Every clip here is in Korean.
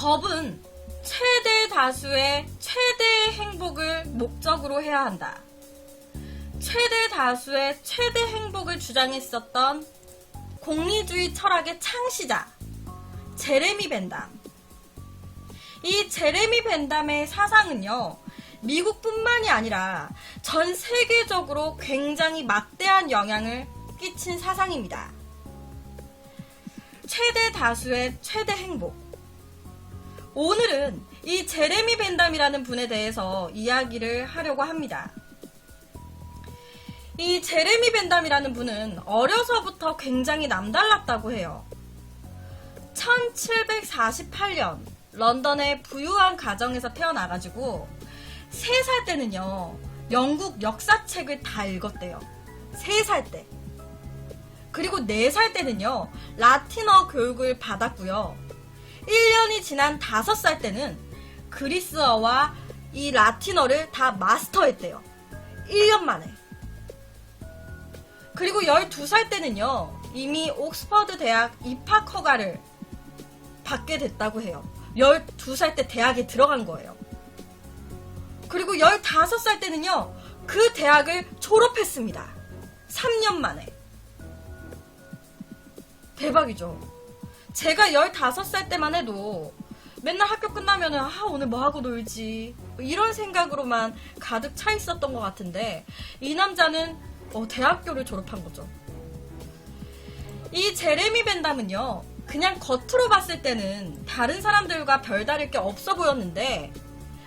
법은 최대 다수의 최대의 행복을 목적으로 해야 한다. 최대 다수의 최대 행복을 주장했었던 공리주의 철학의 창시자 제레미 벤담. 이 제레미 벤담의 사상은요, 미국뿐만이 아니라 전 세계적으로 굉장히 막대한 영향을 끼친 사상입니다. 최대 다수의 최대 행복. 오늘은 이 제레미 벤담이라는 분에 대해서 이야기를 하려고 합니다. 이 제레미 벤담이라는 분은 어려서부터 굉장히 남달랐다고 해요. 1748년 런던의 부유한 가정에서 태어나가지고 3살 때는요, 영국 역사책을 다 읽었대요. 3살 때. 그리고 4살 때는요, 라틴어 교육을 받았고요. 1년이 지난 5살 때는 그리스어와 이 라틴어를 다 마스터했대요. 1년 만에. 그리고 12살 때는요, 이미 옥스퍼드 대학 입학 허가를 받게 됐다고 해요. 12살 때 대학에 들어간 거예요. 그리고 15살 때는요, 그 대학을 졸업했습니다. 3년 만에. 대박이죠. 제가 15살 때만 해도 맨날 학교 끝나면 오늘 뭐하고 놀지, 이런 생각으로만 가득 차 있었던 것 같은데, 이 남자는 대학교를 졸업한 거죠. 이 제레미 벤담은요, 그냥 겉으로 봤을 때는 다른 사람들과 별다를 게 없어 보였는데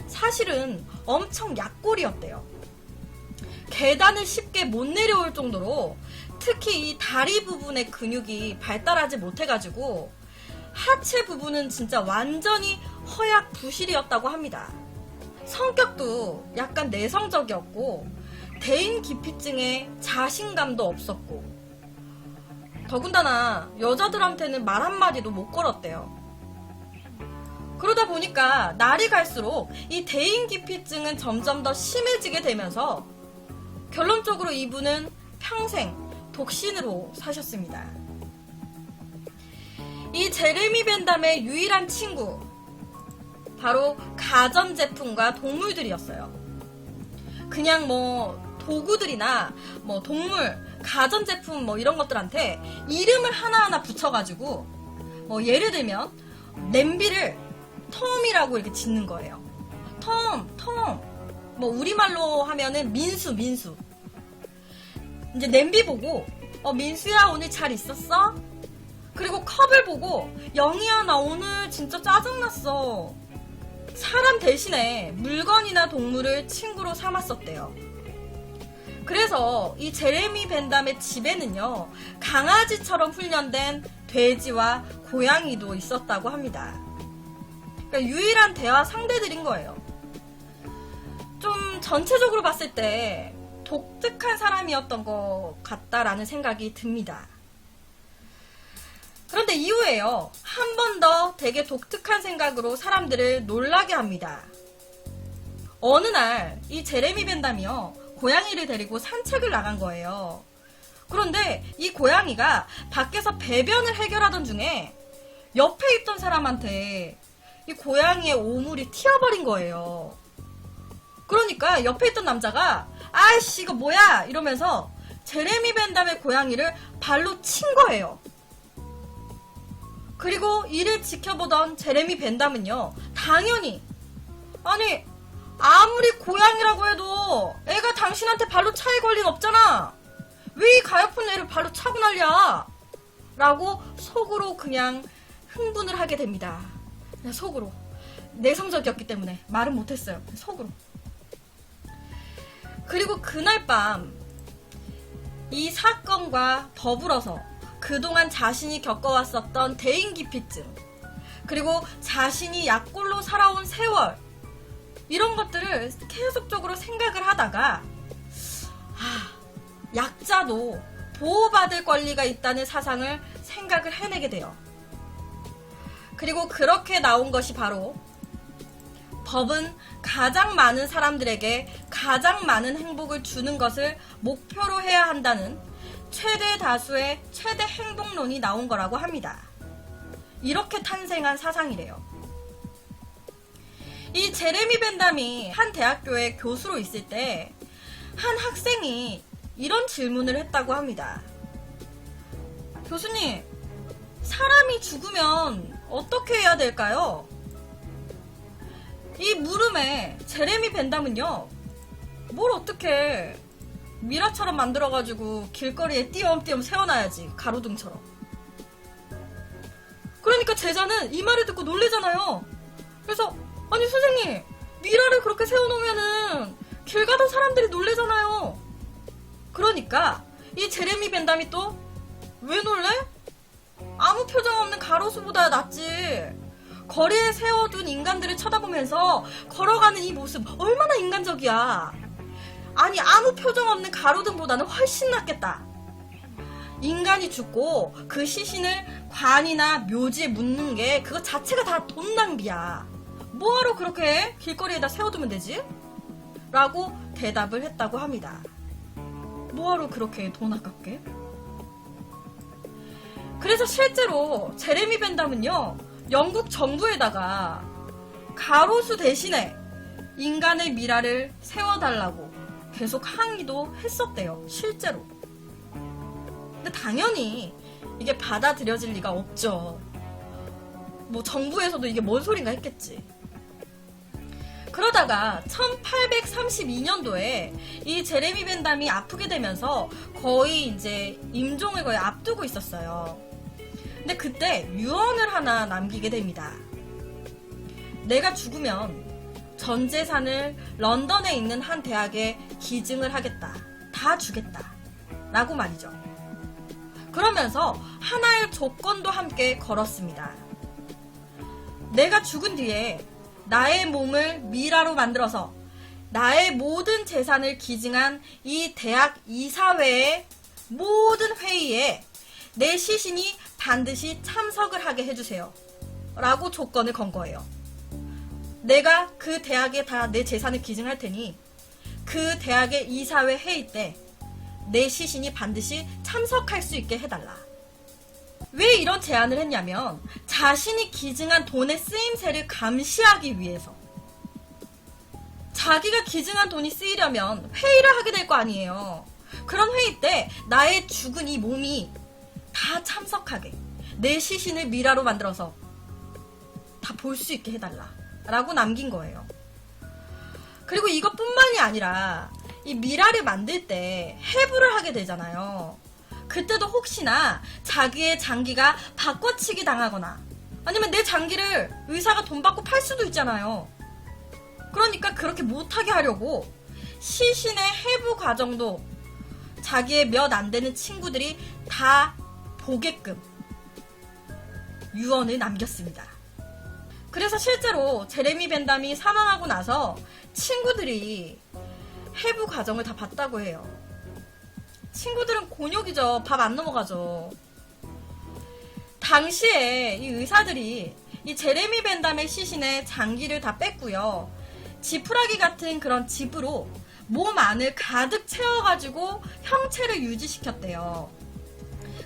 사실은 엄청 약골이었대요. 계단을 쉽게 못 내려올 정도로, 특히 이 다리 부분의 근육이 발달하지 못해가지고 하체 부분은 진짜 완전히 허약 부실이었다고 합니다. 성격도 약간 내성적이었고 대인 기피증에 자신감도 없었고, 더군다나 여자들한테는 말 한마디도 못 걸었대요. 그러다 보니까 날이 갈수록 이 대인 기피증은 점점 더 심해지게 되면서 결론적으로 이분은 평생 독신으로 사셨습니다. 이 제레미 벤담의 유일한 친구, 바로 가전제품과 동물들이었어요. 그냥 도구들이나 동물, 가전제품 이런 것들한테 이름을 하나하나 붙여가지고 예를 들면 냄비를 톰이라고 이렇게 짓는 거예요. 톰. 우리말로 하면은 민수. 이제 냄비 보고 민수야 오늘 잘 있었어? 그리고 컵을 보고 영희야 나 오늘 진짜 짜증났어. 사람 대신에 물건이나 동물을 친구로 삼았었대요. 그래서 이 제레미 벤담의 집에는요, 강아지처럼 훈련된 돼지와 고양이도 있었다고 합니다. 그러니까 유일한 대화 상대들인 거예요. 좀 전체적으로 봤을 때 독특한 사람이었던 것 같다라는 생각이 듭니다. 그런데 이후에요, 한 번 더 되게 독특한 생각으로 사람들을 놀라게 합니다. 어느 날 이 제레미 벤담이요, 고양이를 데리고 산책을 나간 거예요. 그런데 이 고양이가 밖에서 배변을 해결하던 중에 옆에 있던 사람한테 이 고양이의 오물이 튀어버린 거예요. 그러니까 옆에 있던 남자가 아이씨 이거 뭐야 이러면서 제레미 벤담의 고양이를 발로 친 거예요. 그리고 이를 지켜보던 제레미 벤담은요, 당연히 아무리 고양이라고 해도 애가 당신한테 발로 차일 권리는 없잖아. 왜 이 가엾은 애를 발로 차고 난리야? 라고 속으로 그냥 흥분을 하게 됩니다. 그냥 속으로. 내성적이었기 때문에 말은 못했어요. 속으로. 그리고 그날 밤 이 사건과 더불어서 그동안 자신이 겪어왔었던 대인기피증, 그리고 자신이 약골로 살아온 세월, 이런 것들을 계속적으로 생각을 하다가 약자도 보호받을 권리가 있다는 사상을 생각을 해내게 돼요. 그리고 그렇게 나온 것이 바로 법은 가장 많은 사람들에게 가장 많은 행복을 주는 것을 목표로 해야 한다는 최대 다수의 최대 행복론이 나온 거라고 합니다. 이렇게 탄생한 사상이래요. 이 제레미 벤담이 한 대학교의 교수로 있을 때 한 학생이 이런 질문을 했다고 합니다. 교수님, 사람이 죽으면 어떻게 해야 될까요? 이 물음에 제레미 벤담은요, 뭘 어떻게 미라처럼 만들어가지고 길거리에 띄엄띄엄 세워놔야지, 가로등처럼. 그러니까 제자는 이 말을 듣고 놀래잖아요. 그래서 아니 선생님, 미라를 그렇게 세워놓으면은 길 가던 사람들이 놀래잖아요. 그러니까 이 제레미 벤담이 또 왜 놀래? 아무 표정 없는 가로수보다 낫지. 거리에 세워둔 인간들을 쳐다보면서 걸어가는 이 모습 얼마나 인간적이야. 아니 아무 표정 없는 가로등보다는 훨씬 낫겠다. 인간이 죽고 그 시신을 관이나 묘지에 묻는 게 그거 자체가 다 돈 낭비야. 뭐하러 그렇게 길거리에다 세워두면 되지? 라고 대답을 했다고 합니다. 뭐하러 그렇게 돈 아깝게? 그래서 실제로 제레미 벤담은요, 영국 정부에다가 가로수 대신에 인간의 미라를 세워달라고 계속 항의도 했었대요. 실제로. 근데 당연히 이게 받아들여질 리가 없죠. 뭐 정부에서도 이게 뭔 소린가 했겠지. 그러다가 1832년도에 이 제레미 벤담이 아프게 되면서 거의 이제 임종을 거의 앞두고 있었어요. 근데 그때 유언을 하나 남기게 됩니다. 내가 죽으면 전 재산을 런던에 있는 한 대학에 기증을 하겠다. 다 주겠다. 라고 말이죠. 그러면서 하나의 조건도 함께 걸었습니다. 내가 죽은 뒤에 나의 몸을 미라로 만들어서 나의 모든 재산을 기증한 이 대학 이사회의 모든 회의에 내 시신이 반드시 참석을 하게 해주세요. 라고 조건을 건 거예요. 내가 그 대학에 다 내 재산을 기증할 테니 그 대학의 이사회 회의 때 내 시신이 반드시 참석할 수 있게 해달라. 왜 이런 제안을 했냐면 자신이 기증한 돈의 쓰임새를 감시하기 위해서. 자기가 기증한 돈이 쓰이려면 회의를 하게 될 거 아니에요. 그런 회의 때 나의 죽은 이 몸이 다 참석하게 내 시신을 미라로 만들어서 다 볼 수 있게 해달라 라고 남긴 거예요. 그리고 이것뿐만이 아니라 이 미라를 만들 때 해부를 하게 되잖아요. 그때도 혹시나 자기의 장기가 바꿔치기 당하거나 아니면 내 장기를 의사가 돈 받고 팔 수도 있잖아요. 그러니까 그렇게 못하게 하려고 시신의 해부 과정도 자기의 몇 안 되는 친구들이 다 보게끔 유언을 남겼습니다. 그래서 실제로 제레미 벤담이 사망하고 나서 친구들이 해부 과정을 다 봤다고 해요. 친구들은 곤욕이죠. 밥 안 넘어가죠. 당시에 이 의사들이 이 제레미 벤담의 시신에 장기를 다 뺐고요. 지푸라기 같은 그런 집으로 몸 안을 가득 채워가지고 형체를 유지시켰대요.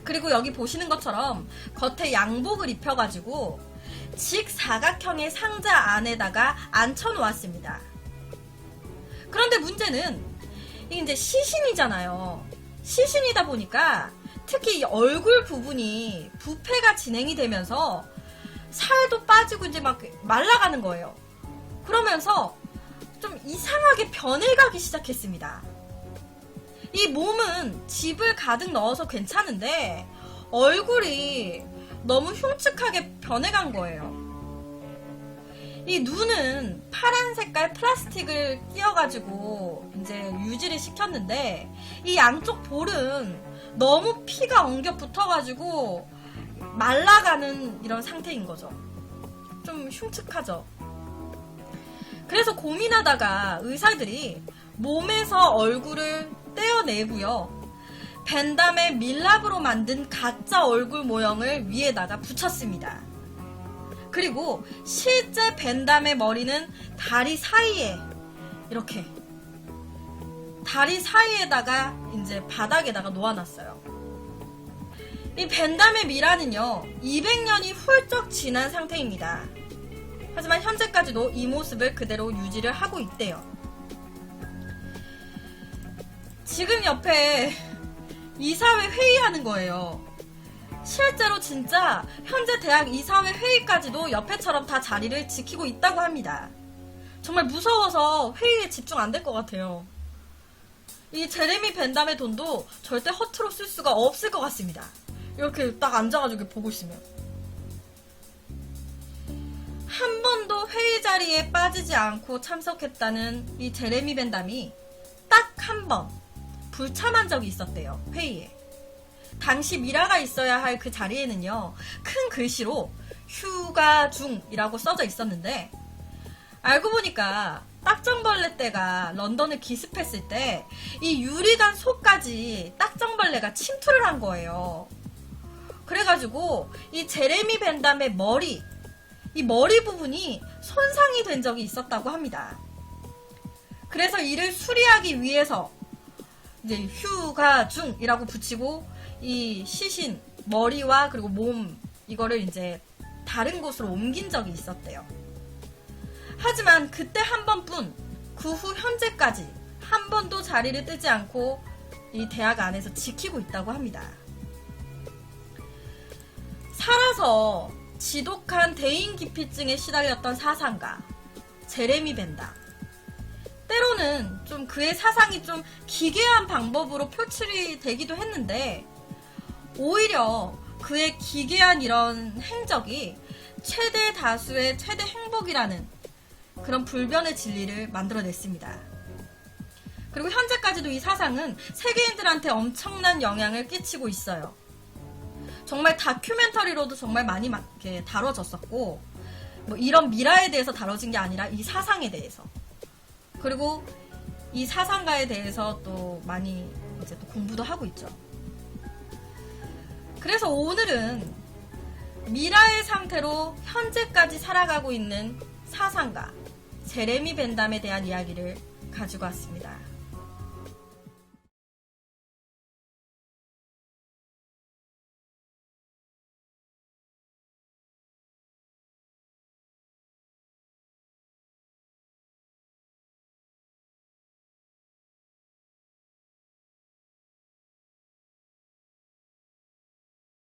그리고 여기 보시는 것처럼 겉에 양복을 입혀가지고 직사각형의 상자 안에다가 앉혀놓았습니다. 그런데 문제는 이게 이제 시신이잖아요. 시신이다 보니까 특히 이 얼굴 부분이 부패가 진행이 되면서 살도 빠지고 이제 막 말라가는 거예요. 그러면서 좀 이상하게 변해가기 시작했습니다. 이 몸은 집을 가득 넣어서 괜찮은데 얼굴이 너무 흉측하게 변해간 거예요. 이 눈은 파란 색깔 플라스틱을 끼워가지고 이제 유지를 시켰는데 이 양쪽 볼은 너무 피가 엉겨 붙어가지고 말라가는 이런 상태인 거죠. 좀 흉측하죠. 그래서 고민하다가 의사들이 몸에서 얼굴을 떼어내고요. 벤담의 밀랍으로 만든 가짜 얼굴 모형을 위에다가 붙였습니다. 그리고 실제 벤담의 머리는 다리 사이에 이렇게 다리 사이에다가 이제 바닥에다가 놓아놨어요. 이 벤담의 미라는요 200년이 훌쩍 지난 상태입니다. 하지만 현재까지도 이 모습을 그대로 유지를 하고 있대요. 지금 옆에 이사회 회의하는 거예요. 실제로 진짜 현재 대학 이사회 회의까지도 옆에처럼 다 자리를 지키고 있다고 합니다. 정말 무서워서 회의에 집중 안 될 것 같아요. 이 제레미 벤담의 돈도 절대 허투루 쓸 수가 없을 것 같습니다. 이렇게 딱 앉아가지고 보고 있으면. 한 번도 회의 자리에 빠지지 않고 참석했다는 이 제레미 벤담이 딱 한 번 불참한 적이 있었대요. 회의에. 당시 미라가 있어야 할 그 자리에는요, 큰 글씨로 휴가 중이라고 써져 있었는데, 알고 보니까 딱정벌레 떼가 런던을 기습했을 때 이 유리관 속까지 딱정벌레가 침투를 한 거예요. 그래가지고 이 제레미 벤담의 이 머리 부분이 손상이 된 적이 있었다고 합니다. 그래서 이를 수리하기 위해서 이제 휴가 중이라고 붙이고 이 시신 머리와 그리고 몸 이거를 이제 다른 곳으로 옮긴 적이 있었대요. 하지만 그때 한 번뿐 그 후 현재까지 한 번도 자리를 뜨지 않고 이 대학 안에서 지키고 있다고 합니다. 살아서 지독한 대인기피증에 시달렸던 사상가 제레미 벤담. 때로는 좀 그의 사상이 좀 기괴한 방법으로 표출이 되기도 했는데 오히려 그의 기괴한 이런 행적이 최대 다수의 최대 행복이라는 그런 불변의 진리를 만들어냈습니다. 그리고 현재까지도 이 사상은 세계인들한테 엄청난 영향을 끼치고 있어요. 정말 다큐멘터리로도 정말 많이 이렇게 다뤄졌었고, 뭐 이런 미라에 대해서 다뤄진 게 아니라 이 사상에 대해서, 그리고 이 사상가에 대해서 또 많이 이제 또 공부도 하고 있죠. 그래서 오늘은 미라의 상태로 현재까지 살아가고 있는 사상가 제레미 벤담에 대한 이야기를 가지고 왔습니다.